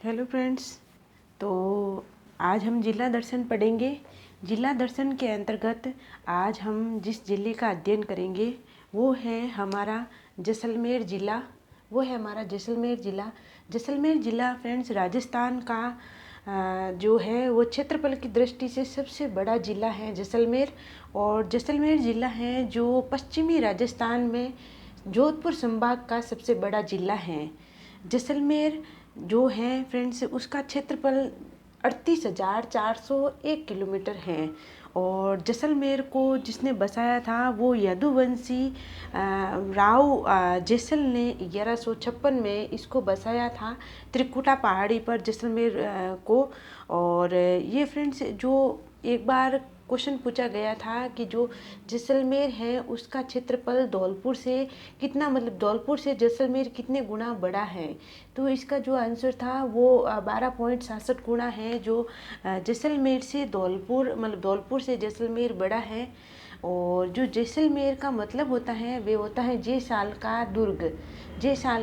Hello friends. तो आज हम जिला दर्शन पढ़ेंगे। जिला दर्शन के अंतर्गत आज हम जिस ज़िले का अध्ययन करेंगे वो है हमारा जैसलमेर ज़िला। जैसलमेर ज़िला फ्रेंड्स राजस्थान का जो है वो क्षेत्रफल की दृष्टि से सबसे बड़ा ज़िला है जैसलमेर। और जैसलमेर ज़िला है जो पश्चिमी राजस्थान में जोधपुर संभाग का सबसे बड़ा ज़िला है। जैसलमेर जो है फ्रेंड्स उसका क्षेत्रफल 38,401 किलोमीटर है। और जैसलमेर को जिसने बसाया था वो यदुवंशी राव जैसल ने 1156 में इसको बसाया था त्रिकुटा पहाड़ी पर जैसलमेर को। और ये फ्रेंड्स जो एक बार क्वेश्चन पूछा गया था कि जो जैसलमेर है उसका क्षेत्रफल धौलपुर से कितना, मतलब धौलपुर से जैसलमेर कितने गुना बड़ा है, तो इसका जो आंसर था वो 12.67 गुना है। जो जैसलमेर से धौलपुर, मतलब धौलपुर से जैसलमेर बड़ा है। और जो जैसलमेर का मतलब होता है वे होता है जयसाल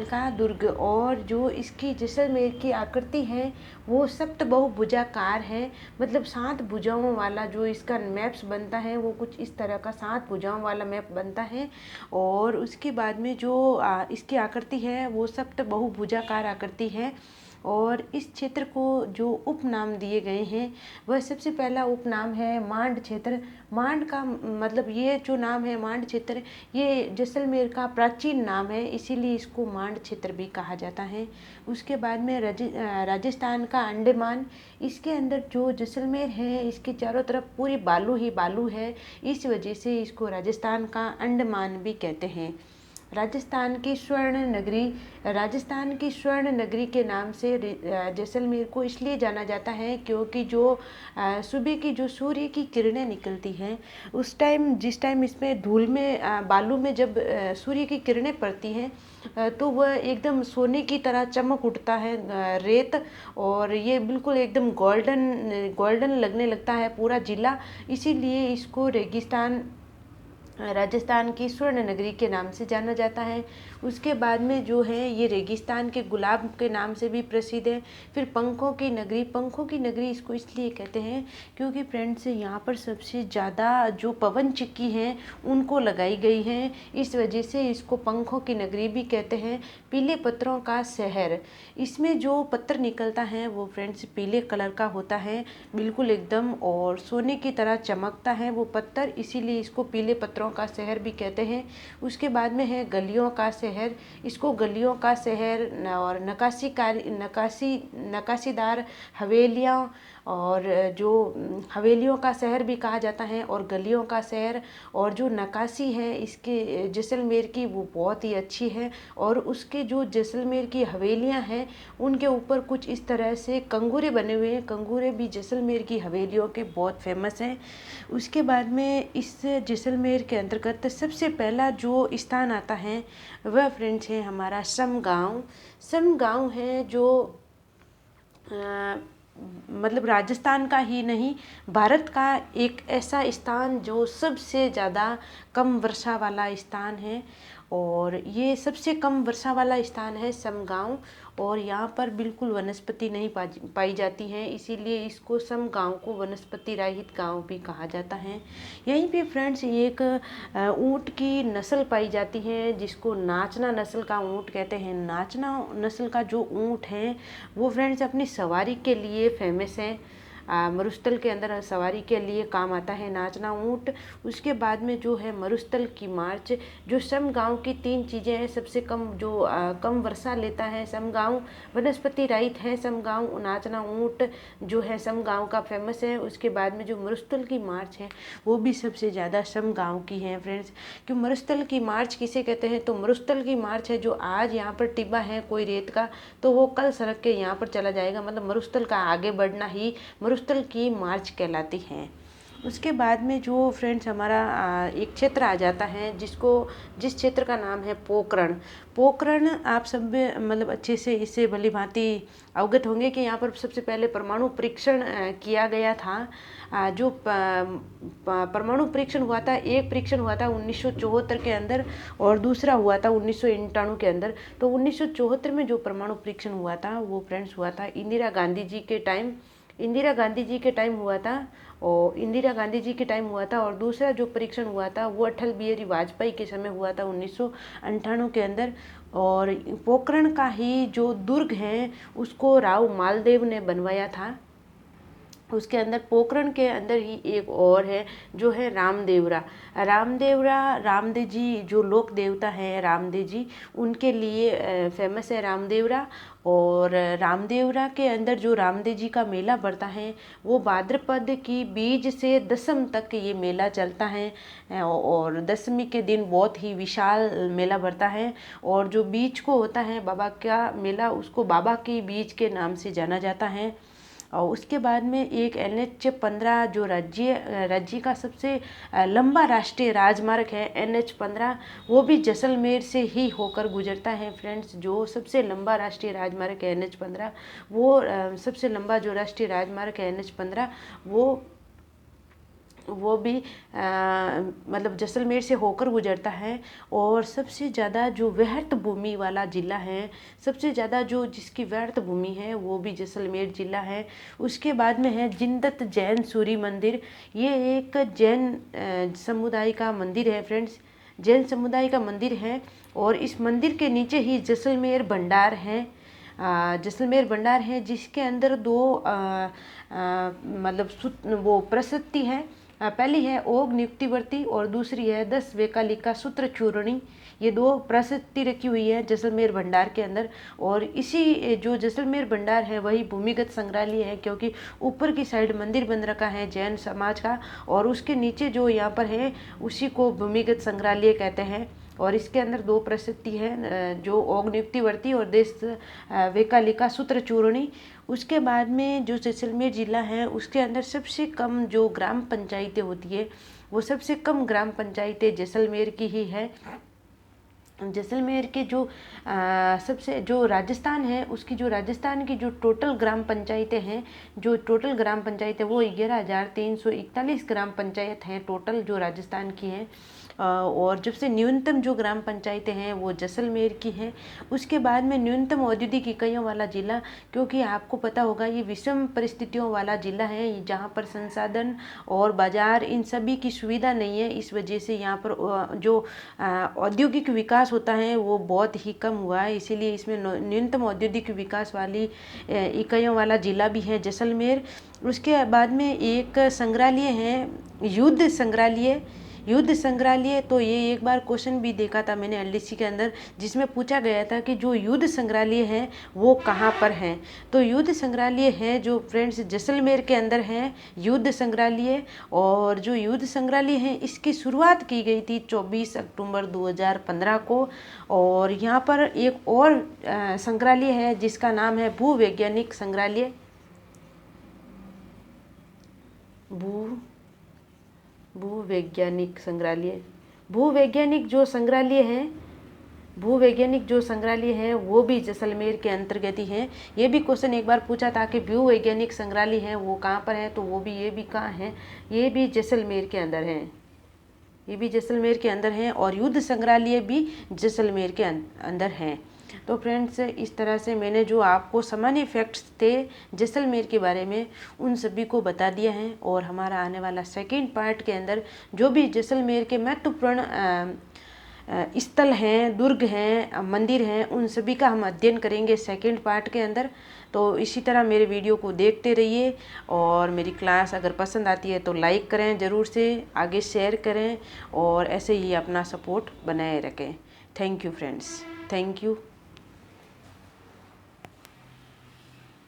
का दुर्ग। और जो इसकी जैसलमेर की आकृति है वो सप्तबाहुभुजाकार है, मतलब 7 भुजाओं वाला जो इसका मैप्स बनता है वो कुछ इस तरह का 7 भुजाओं वाला मैप बनता है। और उसके बाद में जो इसकी आकृति है वो सप्तबाहुभुजाकार आकृति है। और इस क्षेत्र को जो उपनाम दिए गए हैं वह सबसे पहला उपनाम है मांड क्षेत्र। मांड का मतलब ये जो नाम है मांड क्षेत्र, ये जैसलमेर का प्राचीन नाम है, इसीलिए इसको मांड क्षेत्र भी कहा जाता है। उसके बाद में राजस्थान का अंडमान, इसके अंदर जो जैसलमेर है इसके चारों तरफ पूरी बालू ही बालू है, इस वजह से इसको राजस्थान का अंडमान भी कहते हैं। राजस्थान की स्वर्ण नगरी के नाम से जैसलमेर को इसलिए जाना जाता है क्योंकि जो सुबह की जो सूर्य की किरणें निकलती हैं उस टाइम, जिस टाइम इसमें धूल में बालू में जब सूर्य की किरणें पड़ती हैं तो वह एकदम सोने की तरह चमक उठता है रेत, और ये बिल्कुल एकदम गोल्डन लगने लगता है पूरा जिला, इसीलिए इसको राजस्थान की स्वर्ण नगरी के नाम से जाना जाता है। उसके बाद में जो है ये रेगिस्तान के गुलाब के नाम से भी प्रसिद्ध है। फिर पंखों की नगरी इसको इसलिए कहते हैं क्योंकि फ्रेंड्स यहाँ पर सबसे ज़्यादा जो पवन चक्की हैं उनको लगाई गई हैं, इस वजह से इसको पंखों की नगरी भी कहते हैं। पीले पत्थरों का शहर, इसमें जो पत्थर निकलता है वो फ्रेंड्स पीले कलर का होता है बिल्कुल एकदम, और सोने की तरह चमकता है वो पत्थर, इसीलिए इसको पीले पत्थरों का शहर भी कहते हैं। उसके बाद में है गलियों का शहर, इसको गलियों का शहर और नकाशीदार हवेलियाँ और जो हवेलियों का शहर भी कहा जाता है और गलियों का शहर। और जो नक्काशी है इसके जैसलमेर की वो बहुत ही अच्छी है, और उसके जो जैसलमेर की हवेलियाँ हैं उनके ऊपर कुछ इस तरह से कंगूरे बने हुए हैं, कंगूरे भी जैसलमेर की हवेलियों के बहुत फेमस हैं। उसके बाद में इस जैसलमेर के अंतर्गत सबसे पहला जो स्थान आता है वह फ्रेंड्स है हमारा समगांव है, जो मतलब राजस्थान का ही नहीं भारत का एक ऐसा स्थान जो सबसे ज़्यादा कम वर्षा वाला स्थान है, और ये सबसे कम वर्षा वाला स्थान है समगांव। और यहाँ पर बिल्कुल वनस्पति नहीं पाई जाती है, इसीलिए इसको समगांव को वनस्पति रहित गांव भी कहा जाता है। यहीं पे फ्रेंड्स एक ऊँट की नस्ल पाई जाती है जिसको नाचना नस्ल का ऊँट कहते हैं। नाचना नस्ल का जो ऊँट है वो फ्रेंड्स अपनी सवारी के लिए फेमस है, मरुस्थल के अंदर सवारी के लिए काम आता है नाचना ऊँट। उसके बाद में जो है मरुस्थल की मार्च, जो समगांव की 3 चीज़ें हैं, सबसे कम जो कम वर्षा लेता है समगांव, वनस्पति रहित है समगांव, नाचना ऊँट जो है समगांव का फेमस है। उसके बाद में जो मरुस्थल की मार्च है वो भी सबसे ज़्यादा समगांव की है फ्रेंड्स। क्यों मरुस्थल की मार्च किसे कहते हैं, तो मरुस्थल की मार्च है जो आज यहाँ पर टिब्बा है कोई रेत का, तो वो कल सड़क के यहाँ पर चला जाएगा, मतलब मरुस्थल का आगे बढ़ना ही मरुस्थल की मार्च कहलाती है। उसके बाद में जो फ्रेंड्स हमारा एक क्षेत्र आ जाता है जिस क्षेत्र का नाम है पोखरण। पोखरण आप सब मतलब अच्छे से इससे भली भांति अवगत होंगे कि यहाँ पर सबसे पहले परमाणु परीक्षण किया गया था। जो परमाणु परीक्षण हुआ था, एक परीक्षण हुआ था 1974 के अंदर और दूसरा हुआ था 1991 के अंदर। तो 1974 में जो परमाणु परीक्षण हुआ था वो फ्रेंड्स हुआ था इंदिरा गांधी जी के टाइम हुआ था। और दूसरा जो परीक्षण हुआ था वो अटल बिहारी वाजपेयी के समय हुआ था 1998 के अंदर। और पोखरण का ही जो दुर्ग है उसको राव मालदेव ने बनवाया था। उसके अंदर पोखरण के अंदर ही एक और है जो है रामदेवरा। रामदेव जी जो लोक देवता हैं, रामदेव जी उनके लिए फेमस है रामदेवरा। और रामदेवरा के अंदर जो रामदेव जी का मेला पड़ता है वो भाद्रपद की बीज से दसम तक ये मेला चलता है। और दसवीं के दिन बहुत ही विशाल मेला पड़ता है। और जो बीज को होता है बाबा का मेला, उसको बाबा की बीज के नाम से जाना जाता है। और उसके बाद में एक NH-15 जो राज्य का सबसे लंबा राष्ट्रीय राजमार्ग है NH-15, वो भी जैसलमेर से ही होकर गुजरता है फ्रेंड्स। जो सबसे लंबा राष्ट्रीय राजमार्ग है NH-15, वो सबसे लंबा जो राष्ट्रीय राजमार्ग है NH-15 वो भी मतलब जैसलमेर से होकर गुजरता है। और सबसे ज़्यादा जो वृहत भूमि वाला ज़िला है, सबसे ज़्यादा जो जिसकी वृहत भूमि है वो भी जैसलमेर ज़िला है। उसके बाद में है जिंदत जैन सूर्य मंदिर। ये एक जैन समुदाय का मंदिर है फ्रेंड्स, जैन समुदाय का मंदिर है। और इस मंदिर के नीचे ही जैसलमेर भंडार है। जैसलमेर भंडार है जिसके अंदर दो मतलब वो प्रसिद्धि है। पहली है ओग नियुक्तिवर्ती और दूसरी है 10 वेकालिका सूत्र चूर्णी। ये दो प्रसिद्धि रखी हुई है जैसलमेर भंडार के अंदर। और इसी जो जैसलमेर भंडार है वही भूमिगत संग्रहालय है, क्योंकि ऊपर की साइड मंदिर बन रखा है जैन समाज का और उसके नीचे जो यहाँ पर है उसी को भूमिगत संग्रहालय कहते हैं। और इसके अंदर दो प्रसिद्धि है जो ओग नियुक्तिवर्ती और 10 वेकालिका सूत्र चूर्णी। उसके बाद में जो जैसलमेर ज़िला है उसके अंदर सबसे कम जो ग्राम पंचायतें होती है वो सबसे कम ग्राम पंचायतें जैसलमेर की ही है। जैसलमेर के जो सबसे जो राजस्थान है उसकी जो राजस्थान की जो टोटल ग्राम पंचायतें हैं, जो टोटल ग्राम पंचायतें वो 11,341 ग्राम पंचायत हैं टोटल जो राजस्थान की हैं। और जब से न्यूनतम जो ग्राम पंचायतें हैं वो जैसलमेर की हैं। उसके बाद में न्यूनतम औद्योगिक इकाइयों वाला ज़िला, क्योंकि आपको पता होगा ये विषम परिस्थितियों वाला ज़िला है जहाँ पर संसाधन और बाज़ार इन सभी की सुविधा नहीं है। इस वजह से यहाँ पर जो औद्योगिक विकास होता है वो बहुत ही कम हुआ है, इसीलिए इसमें न्यूनतम औद्योगिक विकास वाली इकाइयों वाला ज़िला भी है जैसलमेर। उसके बाद में एक संग्रहालय है युद्ध संग्रहालय। तो ये एक बार क्वेश्चन भी देखा था मैंने LDC के अंदर, जिसमें पूछा गया था कि जो युद्ध संग्रहालय है वो कहाँ पर है। तो युद्ध संग्रहालय है जो फ्रेंड्स जैसलमेर के अंदर है युद्ध संग्रहालय। और जो युद्ध संग्रहालय है इसकी शुरुआत की गई थी 24 अक्टूबर 2015 को। और यहाँ पर एक और संग्रहालय है जिसका नाम है भूवैज्ञानिक संग्रहालय। भूवैज्ञानिक जो संग्रहालय है वो भी जैसलमेर के अंतर्गत ही है। ये भी क्वेश्चन एक बार पूछा था कि भूवैज्ञानिक संग्रहालय है वो कहाँ पर है, तो ये भी कहाँ है, ये भी जैसलमेर के अंदर है। और युद्ध संग्रहालय भी जैसलमेर के अंदर है। तो फ्रेंड्स इस तरह से मैंने जो आपको सामान्य फैक्ट्स थे जैसलमेर के बारे में उन सभी को बता दिया है। और हमारा आने वाला सेकंड पार्ट के अंदर जो भी जैसलमेर के महत्वपूर्ण स्थल हैं, दुर्ग हैं, मंदिर हैं, उन सभी का हम अध्ययन करेंगे सेकंड पार्ट के अंदर। तो इसी तरह मेरे वीडियो को देखते रहिए और मेरी क्लास अगर पसंद आती है तो लाइक करें ज़रूर से, आगे शेयर करें और ऐसे ही अपना सपोर्ट बनाए रखें। Thank you friends, thank you.